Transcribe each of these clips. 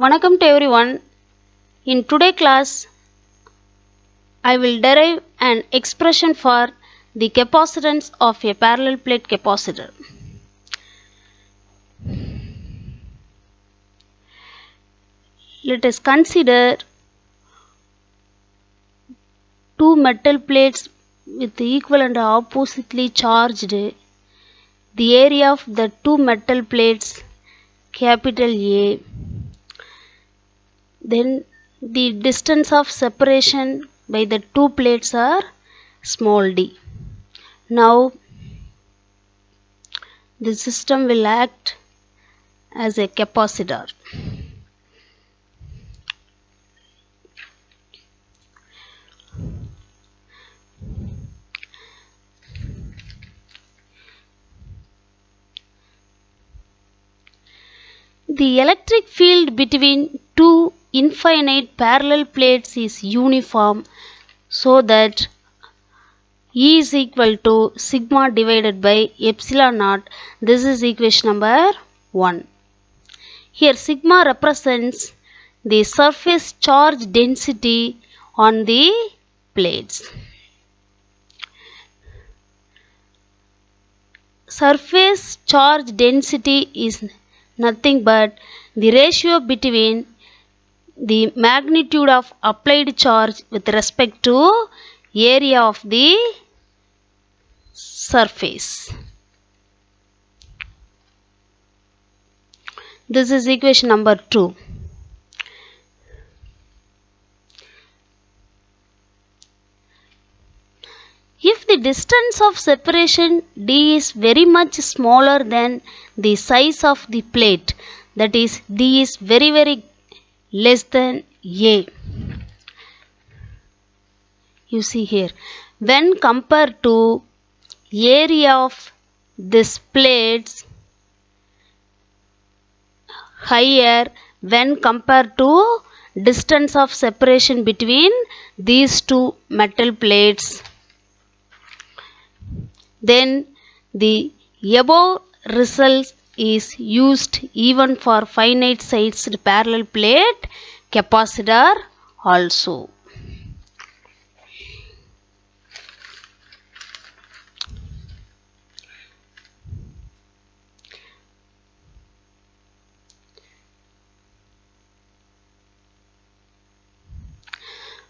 Welcome to everyone. In today's class, I will derive an expression for the capacitance of a parallel plate capacitor. Let us consider two metal plates with equal and oppositely charged. The area of the two metal plates, capital A. Then the distance of separation by the two plates are small d. Now the system will act as a capacitor. The electric field between two infinite parallel plates is uniform, so that E is equal to sigma divided by epsilon naught. This is equation number 1. Here sigma represents the surface charge density on the plates. Surface charge density is nothing but the ratio between the magnitude of applied charge with respect to area of the surface. This is equation number 2. If the distance of separation d is very much smaller than the size of the plate, that is d is very less than a. You see here, when compared to area of this plates higher when compared to distance of separation between these two metal plates, then the above result is used even for finite sized parallel plate capacitor also.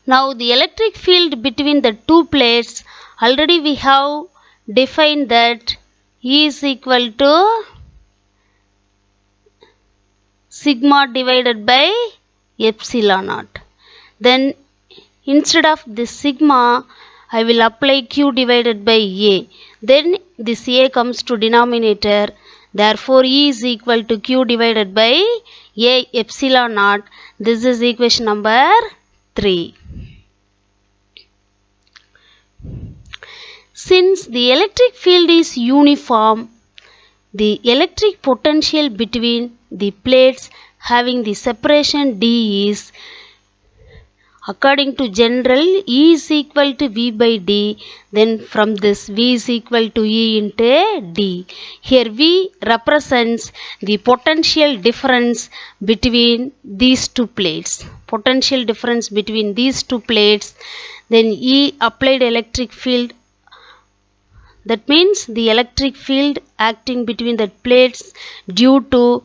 Now the electric field between the two plates, already we have defined that E is equal to sigma divided by epsilon naught. Then instead of this sigma, I will apply Q divided by A. Then this A comes to denominator. Therefore E is equal to Q divided by A epsilon naught. This is equation number 3. Since the electric field is uniform, the electric potential between the plates having the separation d is, according to general, E is equal to V by D. Then from this V is equal to E into D. Here V represents the potential difference between these two plates. Potential difference between these two plates. Then E applied electric field. That means the electric field acting between the plates due to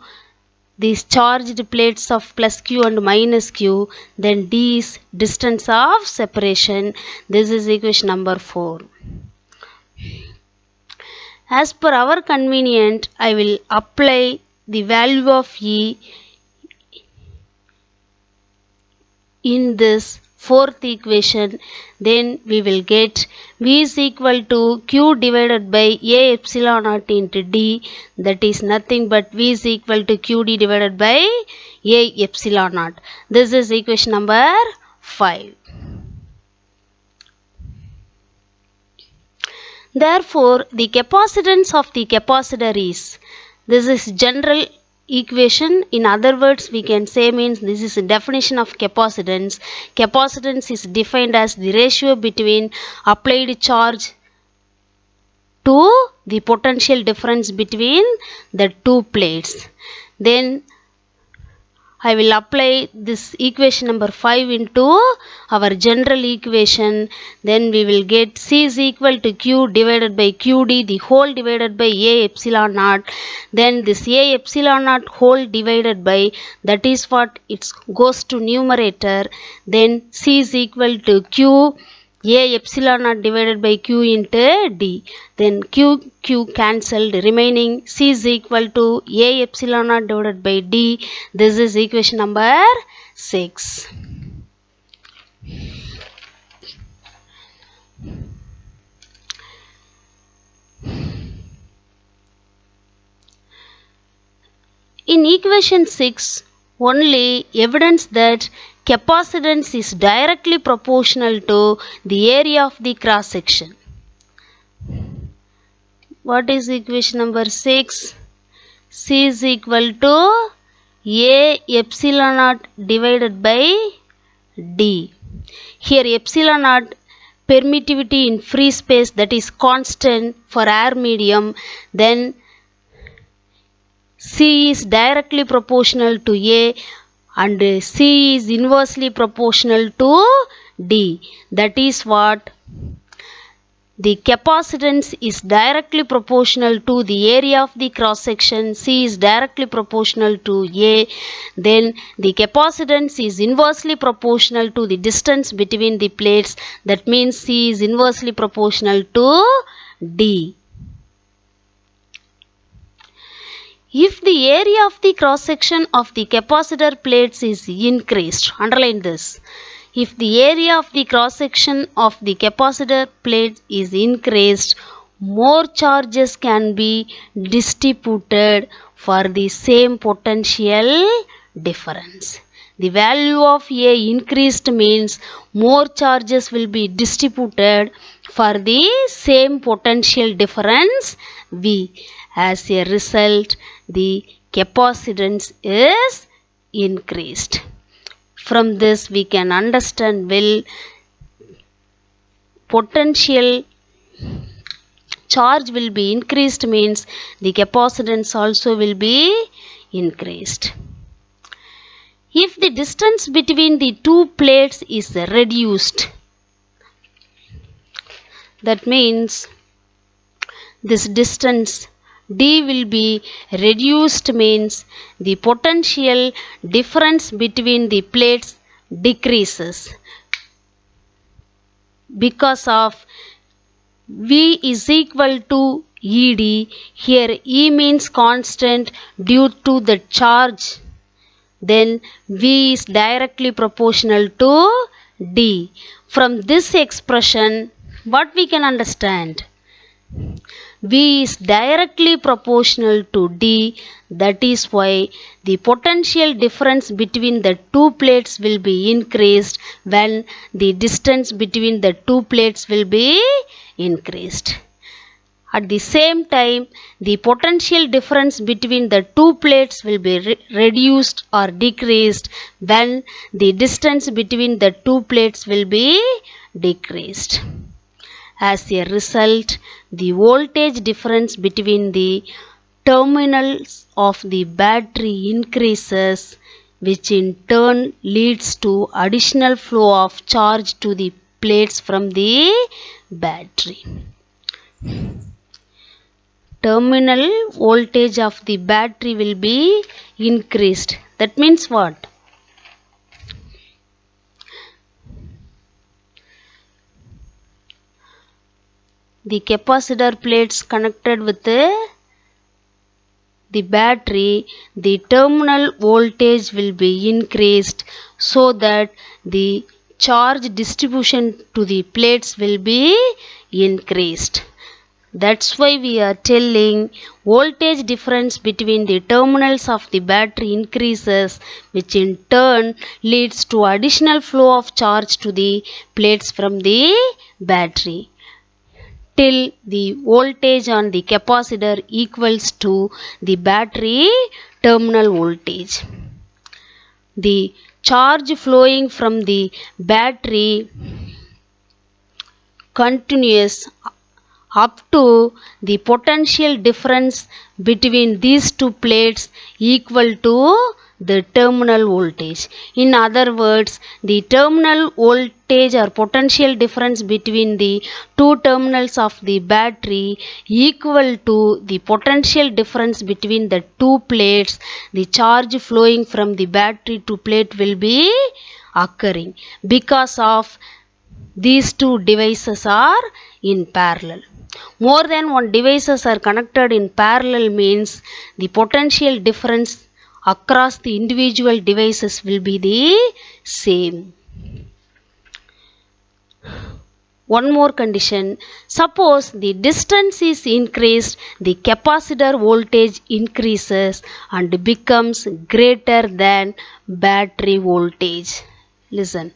these charged plates of plus Q and minus Q. Then D is distance of separation. This is equation number 4. As per our convenient, I will apply the value of E in this fourth equation. Then we will get V is equal to Q divided by A epsilon naught into D. That is nothing but V is equal to QD divided by A epsilon naught. This is equation number 5. Therefore, the capacitance of the capacitor is, this is general equation. In other words, we can say means this is a definition of capacitance. Capacitance is defined as the ratio between applied charge to the potential difference between the two plates. Then I will apply this equation number 5 into our general equation. Then we will get C is equal to Q divided by QD the whole divided by A epsilon naught. Then this A epsilon naught whole divided by, that is what it goes to numerator. Then C is equal to Q A epsilon naught divided by Q into D. Then Q cancelled, remaining C is equal to A epsilon naught divided by D. This is equation number 6. In equation 6, only evidence that capacitance is directly proportional to the area of the cross section. What is equation number 6? C is equal to A epsilon naught divided by D. Here epsilon naught permittivity in free space, that is constant for air medium. Then C is directly proportional to A and C is inversely proportional to D. That is what the capacitance is directly proportional to the area of the cross section. C is directly proportional to A. Then the capacitance is inversely proportional to the distance between the plates. That means C is inversely proportional to D. If the area of the cross section of the capacitor plates is increased, underline this. If the area of the cross section of the capacitor plate is increased, more charges can be distributed for the same potential difference. The value of A increased means more charges will be distributed for the same potential difference V. As a result, the capacitance is increased. From this we can understand well, potential charge will be increased means the capacitance also will be increased. If the distance between the two plates is reduced, that means this distance D will be reduced means the potential difference between the plates decreases because of V is equal to ED. Here E means constant due to the charge. Then V is directly proportional to D. From this expression, what we can understand? V is directly proportional to D. That is why the potential difference between the two plates will be increased when the distance between the two plates will be increased. At the same time, the potential difference between the two plates will be reduced or decreased when the distance between the two plates will be decreased. As a result, the voltage difference between the terminals of the battery increases, which in turn leads to additional flow of charge to the plates from the battery. Terminal voltage of the battery will be increased. That means what? The capacitor plates connected with the battery, the terminal voltage will be increased so that the charge distribution to the plates will be increased. That's why we are telling voltage difference between the terminals of the battery increases, which in turn leads to additional flow of charge to the plates from the battery, till the voltage on the capacitor equals to the battery terminal voltage. The charge flowing from the battery continues up to the potential difference between these two plates equal to the terminal voltage. In other words, the terminal voltage or potential difference between the two terminals of the battery equal to the potential difference between the two plates. The charge flowing from the battery to plate will be occurring because of these two devices are in parallel. More than one devices are connected in parallel means the potential difference across the individual devices will be the same. One more condition: suppose the distance is increased, the capacitor voltage increases and becomes greater than battery voltage. Listen.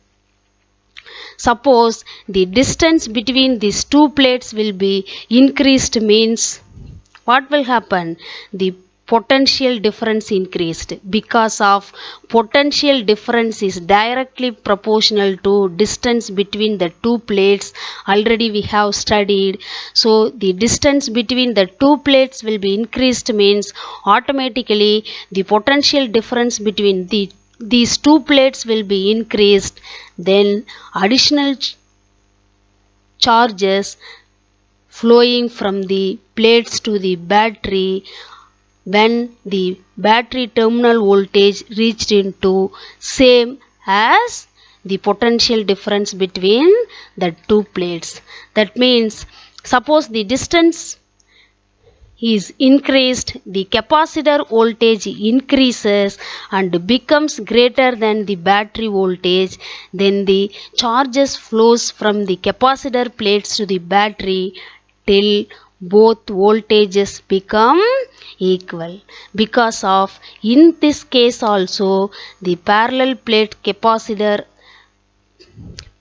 Suppose the distance between these two plates will be increased means what will happen? The potential difference increased because of potential difference is directly proportional to distance between the two plates. Already we have studied. So the distance between the two plates will be increased means automatically the potential difference between these two plates will be increased. Then additional charges flowing from the plates to the battery when the battery terminal voltage reached into same as the potential difference between the two plates. That means suppose the distance is increased, the capacitor voltage increases and becomes greater than the battery voltage, then the charges flows from the capacitor plates to the battery till both voltages become equal. Because of in this case also the parallel plate capacitor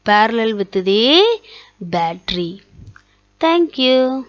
parallel with the battery. Thank you.